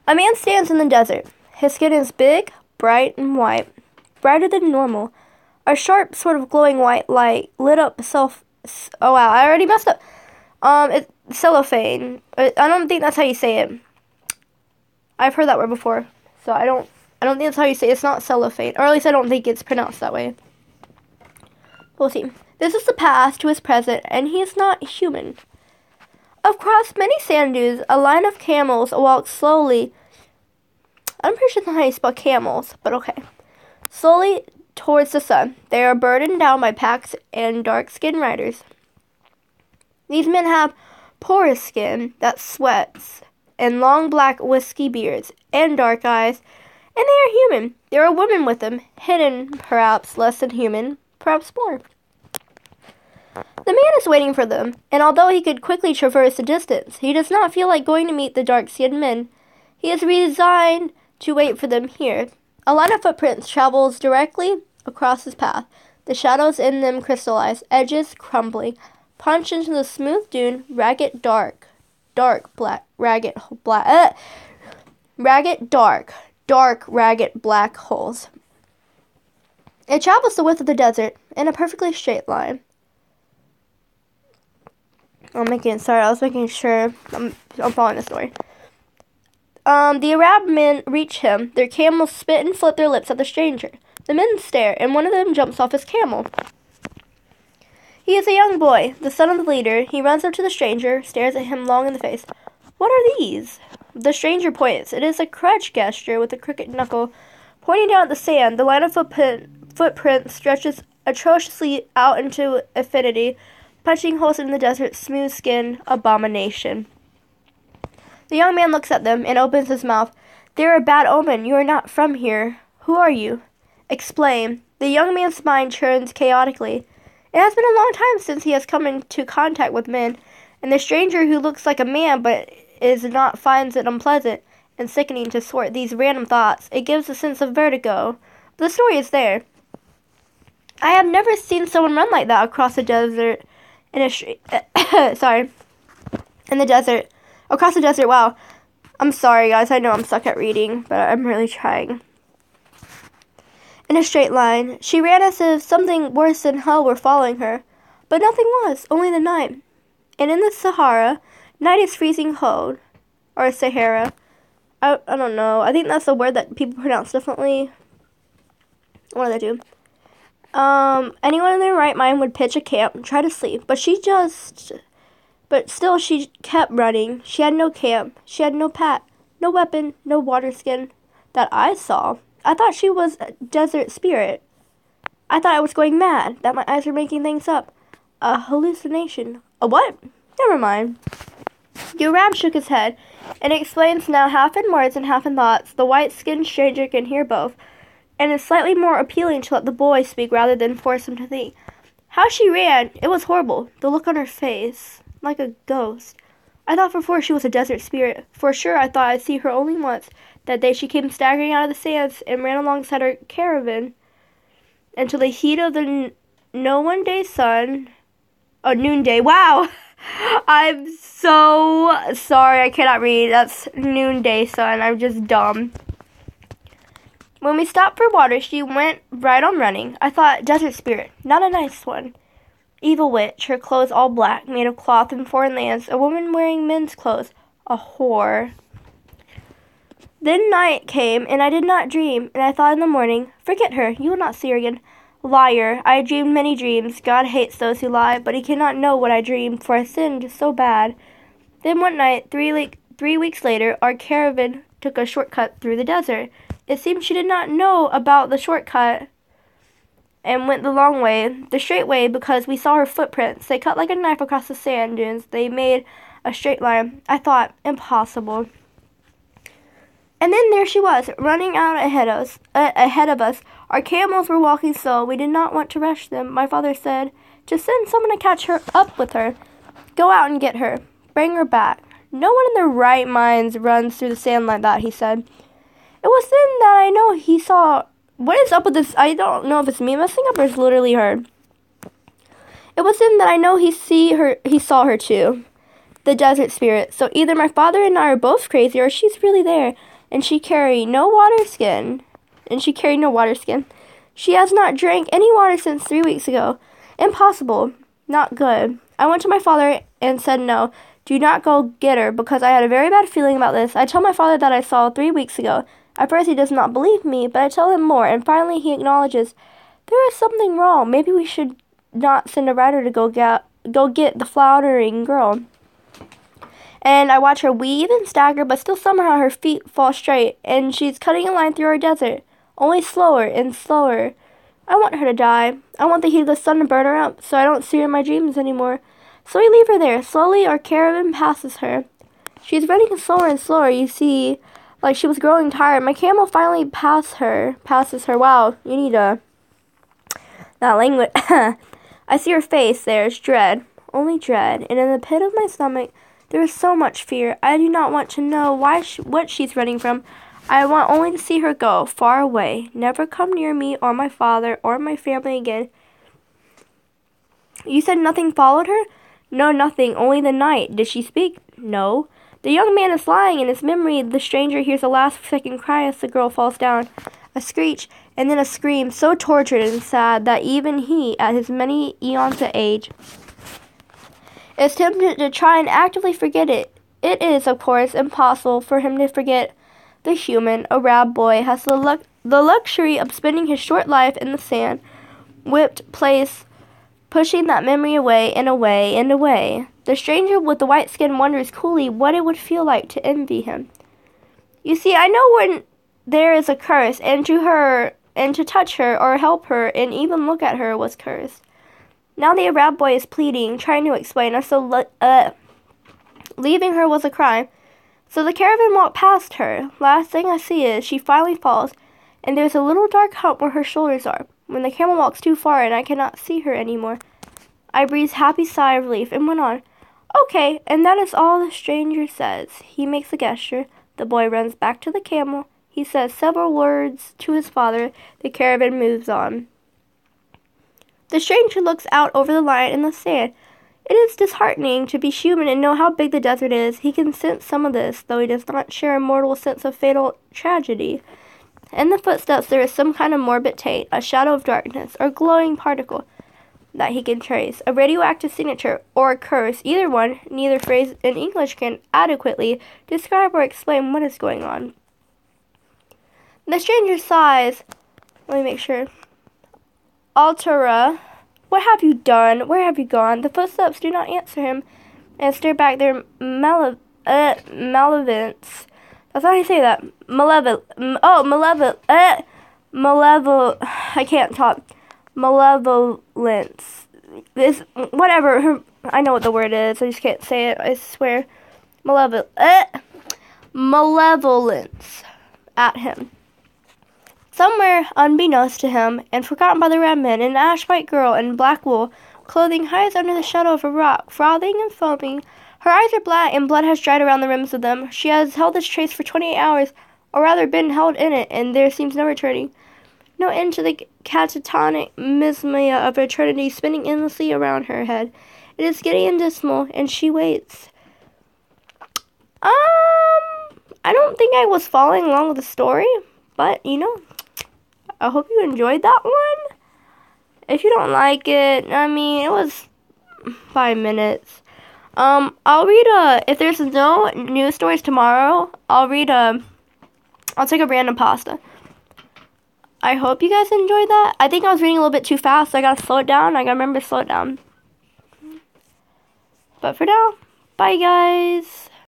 A man stands in the desert. His skin is big, bright, and white, brighter than normal. A sharp, sort of glowing white light lit up Oh wow, I already messed up. It's cellophane. I don't think that's how you say it. I've heard that word before, so I don't think that's how you say it. It's not cellophane, or at least I don't think it's pronounced that way. We'll see. This is the past to his present, and he is not human. Across many sand dunes, a line of camels walks slowly. I'm pretty sure that's not how you spell camels, but okay. Slowly towards the sun. They are burdened down by packs and dark-skinned riders. These men have porous skin that sweats, and long black whiskey beards, and dark eyes, and they are human. There are women with them, hidden, perhaps less than human, perhaps more. The man is waiting for them, and although he could quickly traverse the distance, he does not feel like going to meet the dark-skinned men. He is resigned to wait for them here. A line of footprints travels directly across his path. The shadows in them crystallize, edges crumbling, punch into the smooth dune, ragged dark black holes. It travels the width of the desert in a perfectly straight line. I was making sure I'm following the story. The Arab men reach him. Their camels spit and flip their lips at the stranger. The men stare, and one of them jumps off his camel. He is a young boy, the son of the leader. He runs up to the stranger, stares at him long in the face. What are these? The stranger points. It is a crutch gesture with a crooked knuckle. Pointing down at the sand, the line of footprints stretches atrociously out into infinity, punching holes in the desert's smooth skin abomination. The young man looks at them and opens his mouth. They are a bad omen. You are not from here. Who are you? Explain. The young man's mind churns chaotically. It has been a long time since he has come into contact with men, and the stranger who looks like a man but is not finds it unpleasant and sickening to sort these random thoughts. It gives a sense of vertigo. The story is there. I have never seen someone run like that across the desert Across the desert, wow. I'm sorry, guys. I know I'm stuck at reading, but I'm really trying. In a straight line, she ran as if something worse than hell were following her. But nothing was, only the night. And in the Sahara, night is freezing cold. Or Sahara. I don't know. I think that's a word that people pronounce differently. One of the two. Anyone in their right mind would pitch a camp and try to sleep, but still she kept running. She had no camp. She had no pack, no weapon, no water skin that I saw. I thought she was a desert spirit. I thought I was going mad, that my eyes were making things up. A hallucination. A what? Never mind. The Arab shook his head, and explains now half in words and half in thoughts. The white-skinned stranger can hear both, and it's slightly more appealing to let the boy speak rather than force him to think. How she ran! It was horrible. The look on her face. Like a ghost. I thought for sure she was a desert spirit. For sure I thought I'd see her only once. That day she came staggering out of the sands and ran alongside her caravan until the heat of the noonday sun. Oh, noonday. Wow! I'm so sorry. I cannot read. That's noonday sun. I'm just dumb. When we stopped for water, she went right on running. I thought, desert spirit. Not a nice one. Evil witch, her clothes all black, made of cloth in foreign lands, a woman wearing men's clothes, a whore. Then night came, and I did not dream, and I thought in the morning, forget her, you will not see her again. Liar, I dreamed many dreams. God hates those who lie, but he cannot know what I dreamed, for I sinned so bad. Then one night, 3 weeks later, our caravan took a shortcut through the desert. It seemed she did not know about the shortcut, and went the long way, the straight way, because we saw her footprints. They cut like a knife across the sand dunes. They made a straight line. I thought, impossible. And then there she was, running out ahead of us. Our camels were walking slow. We did not want to rush them. My father said, just send someone to catch her up with her. Go out and get her. Bring her back. No one in their right minds runs through the sand like that, he said. It was then that I know he saw... What is up with this? I don't know if it's me messing up or it's literally her. It was then that I know he saw her too. The desert spirit. So either my father and I are both crazy or she's really there. and she carried no water skin. She has not drank any water since 3 weeks ago. Impossible. Not good. I went to my father and said no. Do not go get her, because I had a very bad feeling about this. I told my father that I saw 3 weeks ago. At first he does not believe me, but I tell him more, and finally he acknowledges there is something wrong. Maybe we should not send a rider to go get the floundering girl. And I watch her weave and stagger, but still somehow her feet fall straight, and she's cutting a line through our desert, only slower and slower. I want her to die. I want the heat of the sun to burn her up, so I don't see her in my dreams anymore. So we leave her there. Slowly, our caravan passes her. She's running slower and slower, you see, like she was growing tired. My camel finally passes her. Wow, you need that language. I see her face. There's dread. Only dread. And in the pit of my stomach, there is so much fear. I do not want to know what she's running from. I want only to see her go far away. Never come near me or my father or my family again. You said nothing followed her? No, nothing. Only the night. Did she speak? No. The young man is lying. In his memory, the stranger hears a last-second cry as the girl falls down. A screech, and then a scream so tortured and sad that even he, at his many eons of age, is tempted to try and actively forget it. It is, of course, impossible for him to forget. The human, Arab boy, has the luxury of spending his short life in the sand, whipped place, pushing that memory away and away and away. The stranger with the white skin wonders coolly what it would feel like to envy him. You see, I know when there is a curse, and to touch her or help her and even look at her was cursed. Now the Arab boy is pleading, trying to explain, so leaving her was a crime. So the caravan walked past her. Last thing I see is she finally falls, and there's a little dark hump where her shoulders are. When the camel walks too far and I cannot see her anymore, I breathed a happy sigh of relief and went on. Okay, and that is all the stranger says. He makes a gesture. The boy runs back to the camel. He says several words to his father. The caravan moves on. The stranger looks out over the line in the sand. It is disheartening to be human and know how big the desert is. He can sense some of this, though he does not share a mortal sense of fatal tragedy. In the footsteps there is some kind of morbid taint, a shadow of darkness, or glowing particle that he can trace, a radioactive signature, or a curse. Either one, neither phrase in English can adequately describe or explain what is going on. The stranger sighs. Let me make sure. Altera, what have you done? Where have you gone? The footsteps do not answer him and stare back their malevolence. That's how you say that. I can't talk. Malevolence. This, whatever. I know what the word is. I just can't say it. I swear. Malevolence at him. Somewhere, unbeknownst to him, and forgotten by the red men, an ash-white girl in black wool clothing hides under the shadow of a rock, frothing and foaming. Her eyes are black, and blood has dried around the rims of them. She has held this trace for 28 hours, or rather been held in it, and there seems no returning. No end to the catatonic mismia of eternity spinning endlessly around her head. It is giddy and dismal, and she waits. I don't think I was following along with the story, but, I hope you enjoyed that one. If you don't like it, it was 5 minutes. I'll read if there's no news stories tomorrow, I'll take a random pasta. I hope you guys enjoyed that. I think I was reading a little bit too fast, so I gotta slow it down. I gotta remember to slow it down. But for now, bye guys.